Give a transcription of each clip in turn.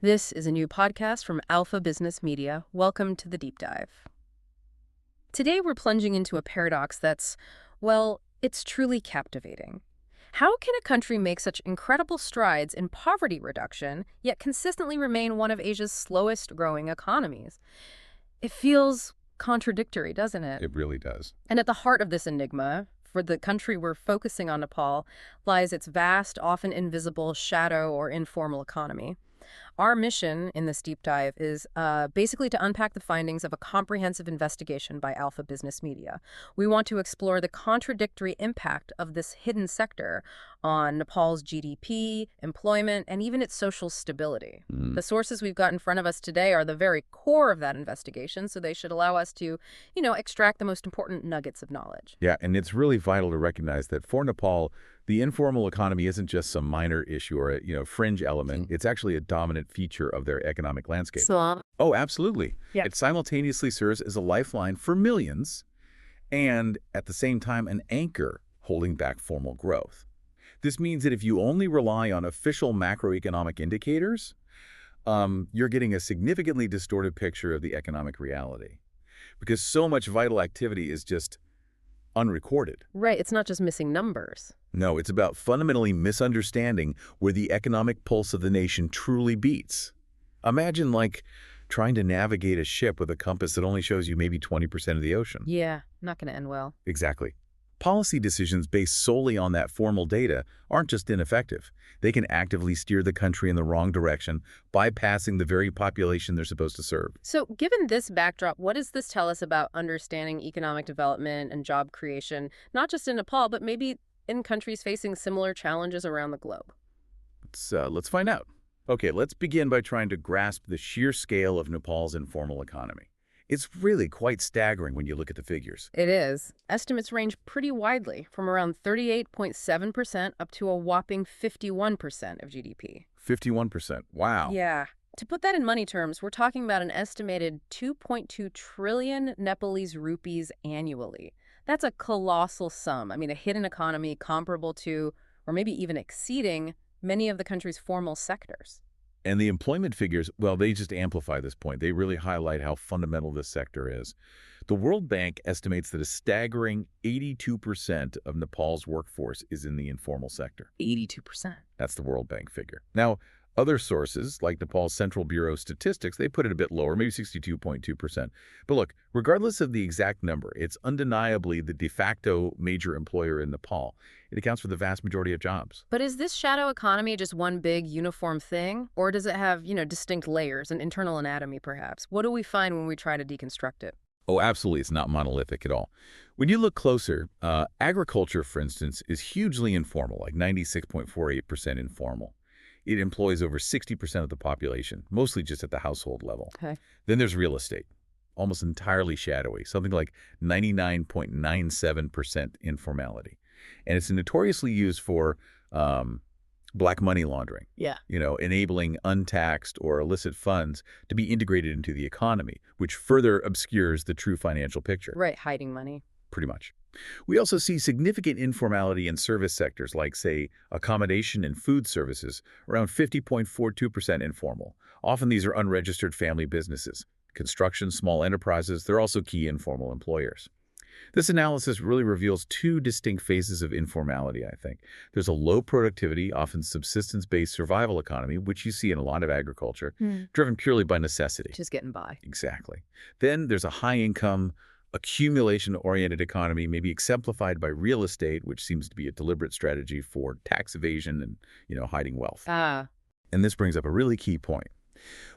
This is a new podcast from Alpha Business Media. Welcome to the deep dive. Today we're plunging into a paradox that's, well, it's truly captivating. How can a country make such incredible strides in poverty reduction, yet consistently remain one of Asia's slowest growing economies? It feels contradictory, doesn't it? It really does. And at the heart of this enigma, for the country we're focusing on, Nepal, lies its vast, often invisible shadow or informal economy. Our mission in this deep dive is basically to unpack the findings of a comprehensive investigation by Alpha Business Media. We want to explore the contradictory impact of this hidden sector on Nepal's GDP, employment, and even its social stability. The sources we've got in front of us today are the very core of that investigation, so they should allow us to, extract the most important nuggets of knowledge. Yeah, and it's really vital to recognize that for Nepal, the informal economy isn't just some minor issue or a fringe element. It's actually a dominant feature of their economic landscape. Oh, absolutely. Yeah. It simultaneously serves as a lifeline for millions and, at the same time, an anchor holding back formal growth. This means that if you only rely on official macroeconomic indicators, you're getting a significantly distorted picture of the economic reality because so much vital activity is just unrecorded. Right, it's not just missing numbers. No, it's about fundamentally misunderstanding where the economic pulse of the nation truly beats. Imagine, trying to navigate a ship with a compass that only shows you maybe 20% of the ocean. Yeah, not going to end well. Exactly. Policy decisions based solely on that formal data aren't just ineffective. They can actively steer the country in the wrong direction, bypassing the very population they're supposed to serve. So given this backdrop, what does this tell us about understanding economic development and job creation, not just in Nepal, but maybe in countries facing similar challenges around the globe? Let's find out. Okay, let's begin by trying to grasp the sheer scale of Nepal's informal economy. It's really quite staggering when you look at the figures. It is. Estimates range pretty widely, from around 38.7% up to a whopping 51% of GDP. 51%. Wow. Yeah. To put that in money terms, we're talking about an estimated 2.2 trillion Nepalese rupees annually. That's a colossal sum. I mean, a hidden economy comparable to, or maybe even exceeding, many of the country's formal sectors. And the employment figures, well, they just amplify this point. They really highlight how fundamental this sector is. The World Bank estimates that a staggering 82% of Nepal's workforce is in the informal sector. 82%. That's the World Bank figure. Now, other sources, like Nepal's Central Bureau of Statistics, they put it a bit lower, maybe 62.2%. But look, regardless of the exact number, it's undeniably the de facto major employer in Nepal. It accounts for the vast majority of jobs. But is this shadow economy just one big uniform thing? Or does it have, distinct layers, an internal anatomy perhaps? What do we find when we try to deconstruct it? Oh, absolutely. It's not monolithic at all. When you look closer, agriculture, for instance, is hugely informal, like 96.48% informal. It employs over 60% of the population, mostly just at the household level. Okay. Then there's real estate, almost entirely shadowy, something like 99.97% informality. And it's notoriously used for black money laundering. Yeah. Enabling untaxed or illicit funds to be integrated into the economy, which further obscures the true financial picture. Right, hiding money. Pretty much. We also see significant informality in service sectors like, say, accommodation and food services, around 50.42% informal. Often these are unregistered family businesses. Construction, small enterprises, they're also key informal employers. This analysis really reveals two distinct phases of informality, I think. There's a low productivity, often subsistence-based survival economy, which you see in a lot of agriculture, driven purely by necessity. Just getting by. Exactly. Then there's a high-income, accumulation-oriented economy, maybe exemplified by real estate, which seems to be a deliberate strategy for tax evasion and, hiding wealth. And this brings up a really key point.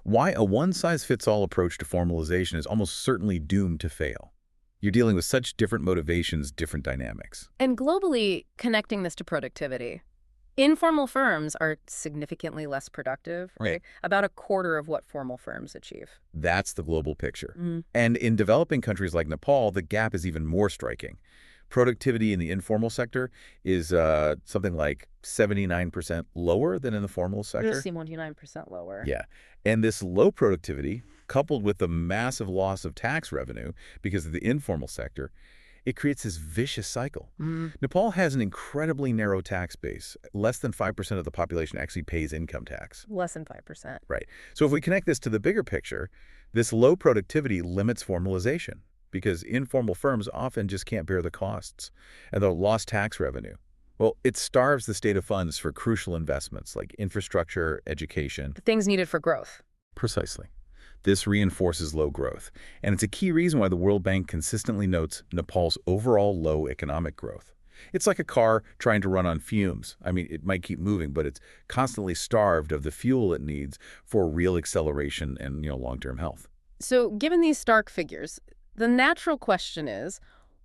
Why a one-size-fits-all approach to formalization is almost certainly doomed to fail. You're dealing with such different motivations, different dynamics. And globally, connecting this to productivity. Informal firms are significantly less productive, right? About a quarter of what formal firms achieve. That's the global picture. And in developing countries like Nepal, the gap is even more striking. Productivity in the informal sector is something like 79% lower than in the formal sector. 79% lower. Yeah. And this low productivity, coupled with the massive loss of tax revenue because of the informal sector, It creates this vicious cycle. Mm, Nepal has an incredibly narrow tax base. Less than 5% of the population actually pays income tax. less than 5%. Right. So if we connect this to the bigger picture, this low productivity limits formalization because informal firms often just can't bear the costs and the lost tax revenue. Well, it starves the state of funds for crucial investments like infrastructure, education. The things needed for growth. Precisely. This reinforces low growth, and it's a key reason why the World Bank consistently notes Nepal's overall low economic growth. It's like a car trying to run on fumes. I mean, it might keep moving, but it's constantly starved of the fuel it needs for real acceleration and, long-term health. So given these stark figures, the natural question is,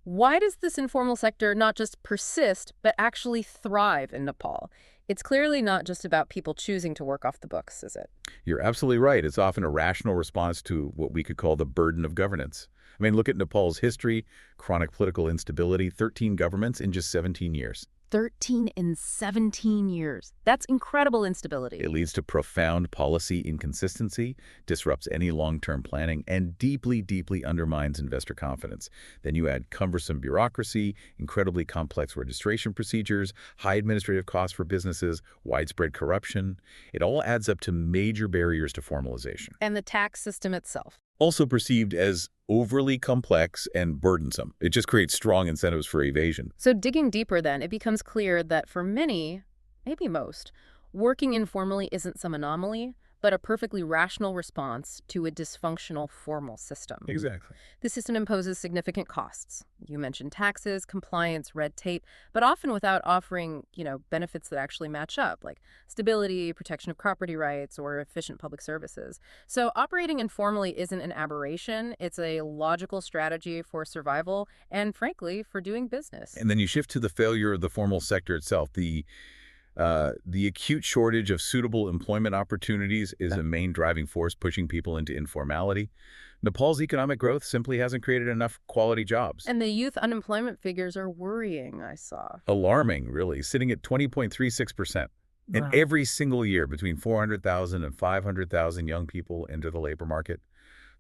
why does this informal sector not just persist, but actually thrive in Nepal? It's clearly not just about people choosing to work off the books, is it? You're absolutely right. It's often a rational response to what we could call the burden of governance. I mean, look at Nepal's history, chronic political instability, 13 governments in just 17 years. 13 in 17 years. That's incredible instability. It leads to profound policy inconsistency, disrupts any long-term planning, and deeply, deeply undermines investor confidence. Then you add cumbersome bureaucracy, incredibly complex registration procedures, high administrative costs for businesses, widespread corruption. It all adds up to major barriers to formalization. And the tax system itself. Also perceived as overly complex and burdensome. It just creates strong incentives for evasion. So digging deeper then, it becomes clear that for many, maybe most, working informally isn't some anomaly, but a perfectly rational response to a dysfunctional formal system. Exactly. The system imposes significant costs. You mentioned taxes, compliance, red tape, but often without offering, benefits that actually match up, like stability, protection of property rights, or efficient public services. So operating informally isn't an aberration. It's a logical strategy for survival and, frankly, for doing business. And then you shift to the failure of the formal sector itself. The acute shortage of suitable employment opportunities is a main driving force pushing people into informality. Nepal's economic growth simply hasn't created enough quality jobs. And the youth unemployment figures are worrying, I saw. Alarming, really, sitting at 20.36%. And Wow. every single year, between 400,000 and 500,000 young people enter the labor market.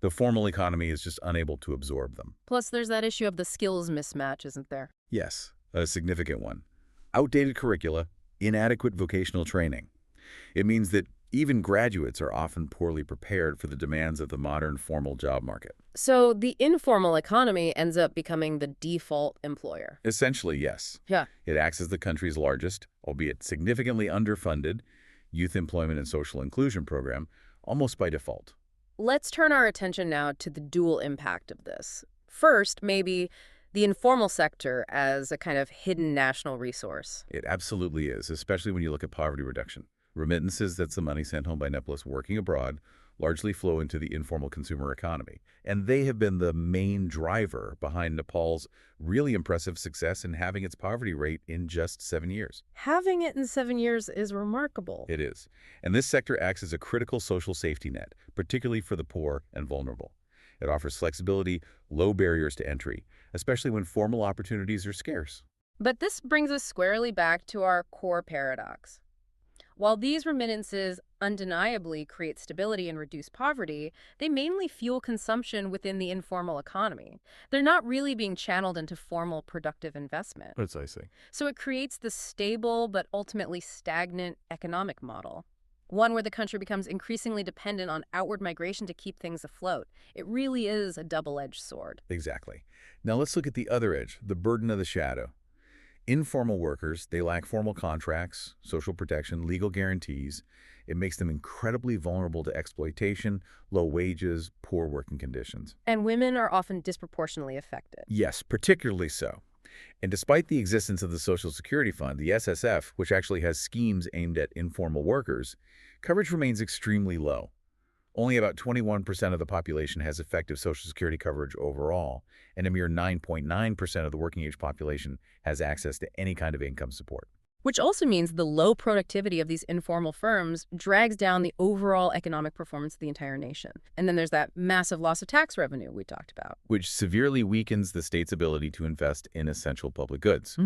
The formal economy is just unable to absorb them. Plus, there's that issue of the skills mismatch, isn't there? Yes, a significant one. Outdated curricula, inadequate vocational training. It means that even graduates are often poorly prepared for the demands of the modern formal job market. So the informal economy ends up becoming the default employer. Essentially, yes. Yeah. It acts as the country's largest, albeit significantly underfunded, youth employment and social inclusion program, almost by default. Let's turn our attention now to the dual impact of this. First, maybe the informal sector as a kind of hidden national resource. It absolutely is, especially when you look at poverty reduction. Remittances, that's the money sent home by Nepalese working abroad, largely flow into the informal consumer economy. And they have been the main driver behind Nepal's really impressive success in having its poverty rate in just 7 years. Having it in 7 years is remarkable. It is. And this sector acts as a critical social safety net, particularly for the poor and vulnerable. It offers flexibility, low barriers to entry, especially when formal opportunities are scarce. But this brings us squarely back to our core paradox. While these remittances undeniably create stability and reduce poverty, they mainly fuel consumption within the informal economy. They're not really being channeled into formal productive investment. Precisely. So it creates this stable but ultimately stagnant economic model. One where the country becomes increasingly dependent on outward migration to keep things afloat. It really is a double-edged sword. Exactly. Now let's look at the other edge, the burden of the shadow. Informal workers, they lack formal contracts, social protection, legal guarantees. It makes them incredibly vulnerable to exploitation, low wages, poor working conditions. And women are often disproportionately affected. Yes, particularly so. And despite the existence of the Social Security Fund, the SSF, which actually has schemes aimed at informal workers, coverage remains extremely low. Only about 21% of the population has effective Social Security coverage overall, and a mere 9.9% of the working-age population has access to any kind of income support. Which also means the low productivity of these informal firms drags down the overall economic performance of the entire nation. And then there's that massive loss of tax revenue we talked about. Which severely weakens the state's ability to invest in essential public goods.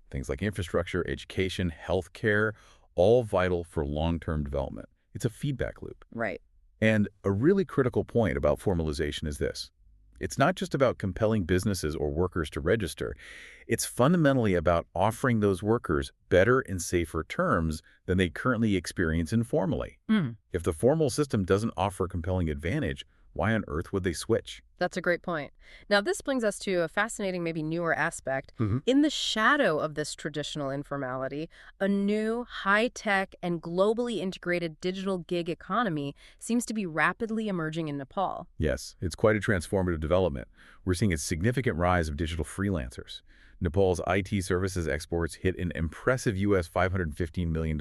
Things like infrastructure, education, healthcare, all vital for long-term development. It's a feedback loop. Right. And a really critical point about formalization is this. It's not just about compelling businesses or workers to register. It's fundamentally about offering those workers better and safer terms than they currently experience informally. Mm, If the formal system doesn't offer a compelling advantage, why on earth would they switch? that's a great point. Now, this brings us to a fascinating, maybe newer aspect. Hmm. In the shadow of this traditional informality, a new, high-tech, and globally integrated digital gig economy seems to be rapidly emerging in Nepal. Yes, it's quite a transformative development. We're seeing a significant rise of digital freelancers. Nepal's IT services exports hit an impressive US $515 million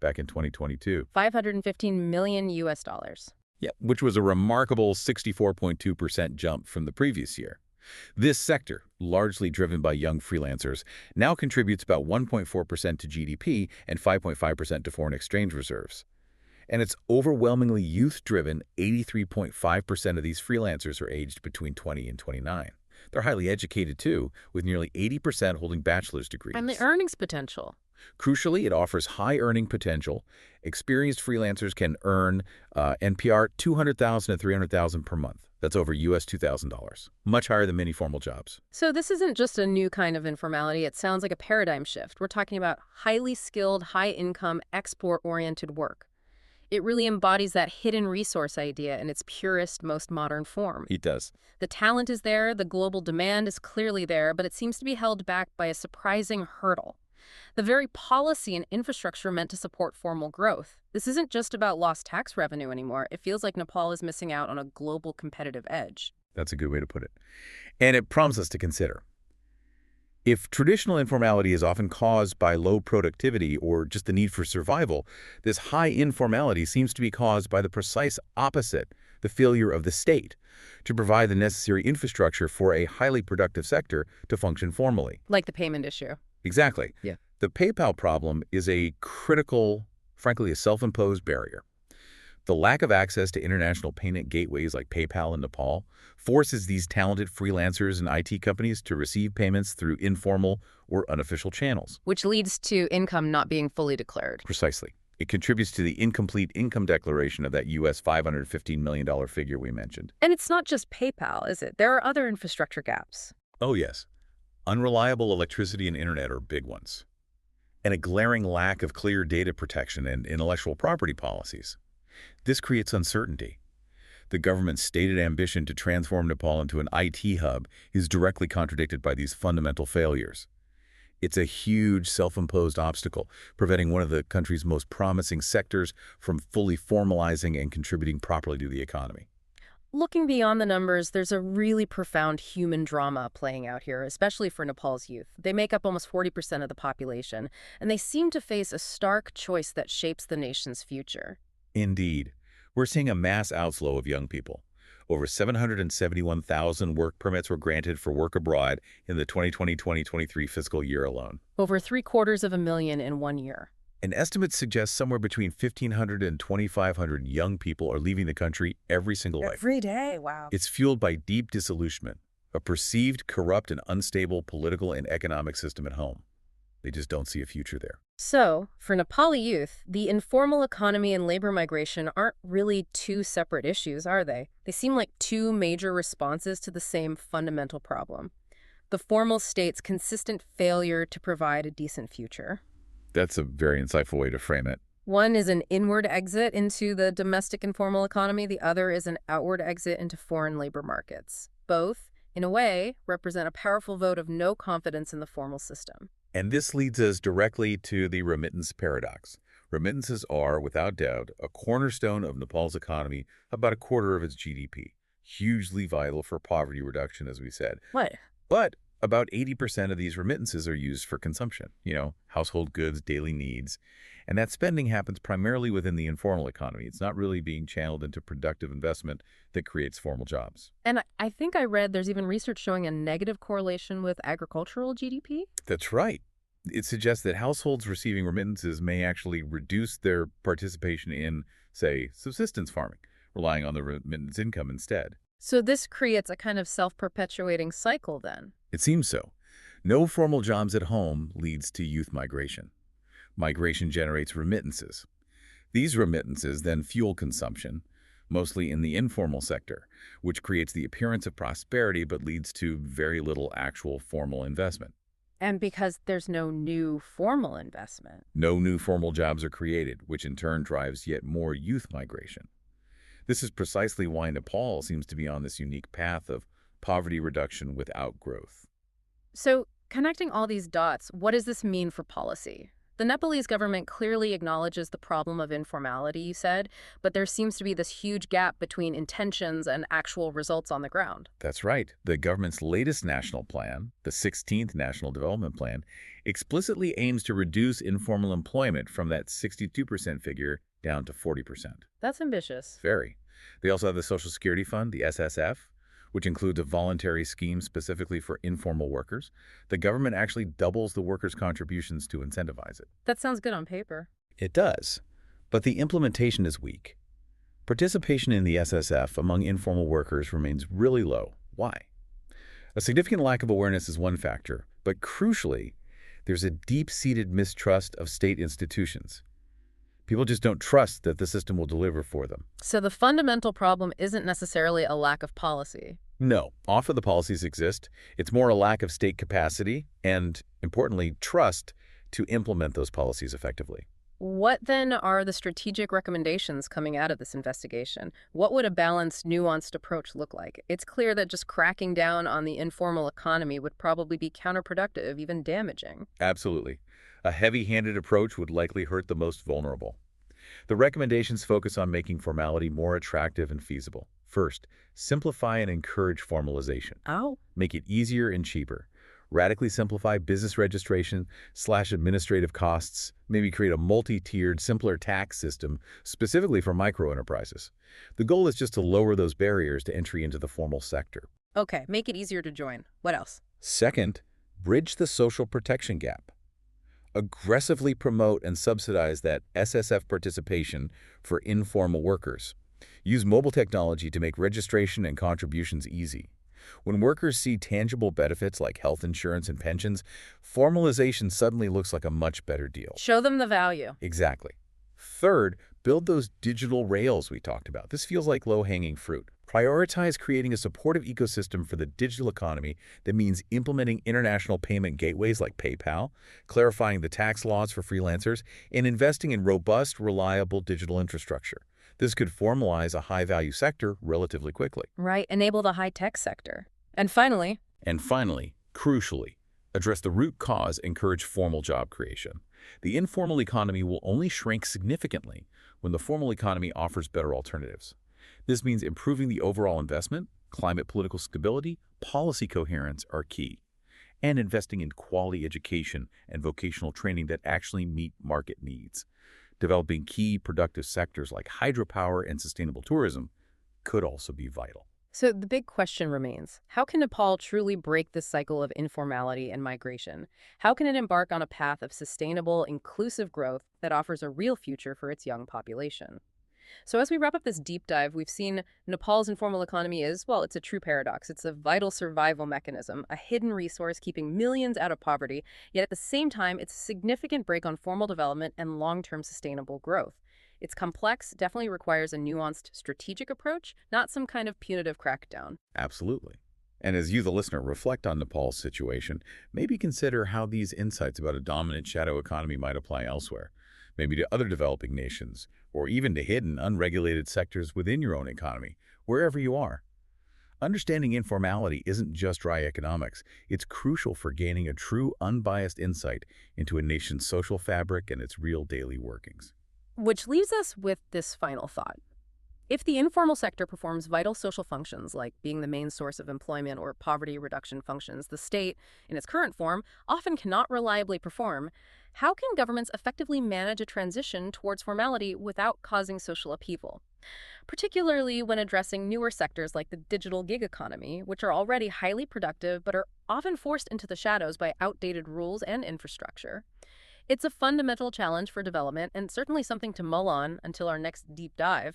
back in 2022. 515 million US dollars. Yeah, which was a remarkable 64.2% jump from the previous year. This sector, largely driven by young freelancers, now contributes about 1.4% to GDP and 5.5% to foreign exchange reserves. And it's overwhelmingly youth-driven. 83.5% of these freelancers are aged between 20 and 29. They're highly educated, too, with nearly 80% holding bachelor's And the degrees. earnings potential. Crucially, it offers high earning potential. Experienced freelancers can earn NPR $200,000 to $300,000 per month. That's over US $2,000, much higher than many formal jobs. So this isn't just a new kind of informality. It sounds like a paradigm shift. We're talking about highly skilled, high-income, export-oriented work. It really embodies that hidden resource idea in its purest, most modern form. It does. The talent is there, the global demand is clearly there, but it seems to be held back by a surprising hurdle. The very policy and infrastructure meant to support formal growth. This isn't just about lost tax revenue anymore. It feels like Nepal is missing out on a global competitive edge. That's a good way to put it. And it prompts us to consider, if traditional informality is often caused by low productivity or just the need for survival, this high informality seems to be caused by the precise opposite, the failure of the state to provide the necessary infrastructure for a highly productive sector to function formally. Like the payment issue. Exactly. Yeah. The PayPal problem is a critical, frankly, a self-imposed barrier. The lack of access to international payment gateways like PayPal in Nepal forces these talented freelancers and IT companies to receive payments through informal or unofficial channels. Which leads to income not being fully declared. Precisely. It contributes to the incomplete income declaration of that US $515 million figure we mentioned. And it's not just PayPal, is it? There are other infrastructure gaps. Oh, yes. Unreliable electricity and internet are big ones. And a glaring lack of clear data protection and intellectual property policies. This creates uncertainty. The government's stated ambition to transform Nepal into an IT hub is directly contradicted by these fundamental failures. It's a huge self-imposed obstacle, preventing one of the country's most promising sectors from fully formalizing and contributing properly to the economy. Looking beyond the numbers, there's a really profound human drama playing out here, especially for Nepal's youth. They make up almost 40% of the population, and they seem to face a stark choice that shapes the nation's future. Indeed. We're seeing a mass outflow of young people. Over 771,000 work permits were granted for work abroad in the 2020-2023 fiscal year alone. Over 750,000 in 1 year. An estimate suggests somewhere between 1,500 and 2,500 young people are leaving the country every single day. Every day, wow. It's fueled by deep disillusionment, a perceived corrupt and unstable political and economic system at home. They just don't see a future there. So, for Nepali youth, the informal economy and labor migration aren't really two separate issues, are they? They seem like two major responses to the same fundamental problem: the formal state's consistent failure to provide a decent future. That's a very insightful way to frame it. One is an inward exit into the domestic informal economy. The other is an outward exit into foreign labor markets. Both, in a way, represent a powerful vote of no confidence in the formal system. And this leads us directly to the remittance paradox. Remittances are, without doubt, a cornerstone of Nepal's economy, about a quarter of its GDP. Hugely vital for poverty reduction, as we said. What? But about 80% of these remittances are used for consumption, household goods, daily needs. And that spending happens primarily within the informal economy. It's not really being channeled into productive investment that creates formal jobs. And I think I read there's even research showing a negative correlation with agricultural GDP? That's right. It suggests that households receiving remittances may actually reduce their participation in, say, subsistence farming, relying on the remittance income instead. So this creates a kind of self-perpetuating cycle then? It seems so. No formal jobs at home leads to youth migration. Migration generates remittances. These remittances then fuel consumption. mostly in the informal sector, which creates the appearance of prosperity but leads to very little actual formal investment. And because there's no new formal investment. No new formal jobs are created, which in turn drives yet more youth migration. This is precisely why Nepal seems to be on this unique path of poverty reduction without growth. So, connecting all these dots, what does this mean for policy? The Nepalese government clearly acknowledges the problem of informality, you said, but there seems to be this huge gap between intentions and actual results on the ground. That's right. The government's latest national plan, the 16th National Development Plan, explicitly aims to reduce informal employment from that 62% figure down to 40%. That's ambitious. Very. They also have the Social Security Fund, the SSF, which includes a voluntary scheme specifically for informal workers. The government actually doubles the workers' contributions to incentivize it. That sounds good on paper. It does, but the implementation is weak. Participation in the SSF among informal workers remains really low. Why? A significant lack of awareness is one factor, but crucially, there's a deep-seated mistrust of state institutions. People just don't trust that the system will deliver for them. So the fundamental problem isn't necessarily a lack of policy. No, often the policies exist. It's more a lack of state capacity and, importantly, trust to implement those policies effectively. What then are the strategic recommendations coming out of this investigation? What would a balanced, nuanced approach look like? It's clear that just cracking down on the informal economy would probably be counterproductive, even damaging. Absolutely. A heavy-handed approach would likely hurt the most vulnerable. The recommendations focus on making formality more attractive and feasible. First, simplify and encourage formalization. Oh. Make it easier and cheaper. Radically simplify business registration / administrative costs. Maybe create a multi-tiered, simpler tax system specifically for micro-enterprises. The goal is just to lower those barriers to entry into the formal sector. Okay, make it easier to join. What else? Second, bridge the social protection gap. Aggressively promote and subsidize that SSF participation for informal workers. Use mobile technology to make registration and contributions easy. When workers see tangible benefits like health insurance and pensions, formalization suddenly looks like a much better deal. Show them the value. Exactly. Third, build those digital rails we talked about. This feels like low-hanging fruit. Prioritize creating a supportive ecosystem for the digital economy that means implementing international payment gateways like PayPal, clarifying the tax laws for freelancers, and investing in robust, reliable digital infrastructure. This could formalize a high-value sector relatively quickly. Right, enable the high-tech sector. And finally, crucially, address the root cause, encourage formal job creation. The informal economy will only shrink significantly when the formal economy offers better alternatives. This means improving the overall investment, climate political stability, policy coherence are key, and investing in quality education and vocational training that actually meet market needs. Developing key productive sectors like hydropower and sustainable tourism could also be vital. so the big question remains, how can Nepal truly break this cycle of informality and migration? How can it embark on a path of sustainable, inclusive growth that offers a real future for its young population? So as we wrap up this deep dive, we've seen Nepal's informal economy is, well, it's a true paradox. It's a vital survival mechanism, a hidden resource keeping millions out of poverty, yet at the same time, it's a significant break on formal development and long-term sustainable growth. It's complex, definitely requires a nuanced strategic approach, not some kind of punitive crackdown. Absolutely. And as you, the listener, reflect on Nepal's situation, maybe consider how these insights about a dominant shadow economy might apply elsewhere, maybe to other developing nations, or even to hidden, unregulated sectors within your own economy, wherever you are. Understanding informality isn't just dry economics. It's crucial for gaining a true, unbiased insight into a nation's social fabric and its real daily workings. Which leaves us with this final thought. If the informal sector performs vital social functions like being the main source of employment or poverty reduction functions, the state, in its current form, often cannot reliably perform, how can governments effectively manage a transition towards formality without causing social upheaval? Particularly when addressing newer sectors like the digital gig economy, which are already highly productive but are often forced into the shadows by outdated rules and infrastructure. It's a fundamental challenge for development and certainly something to mull on until our next deep dive.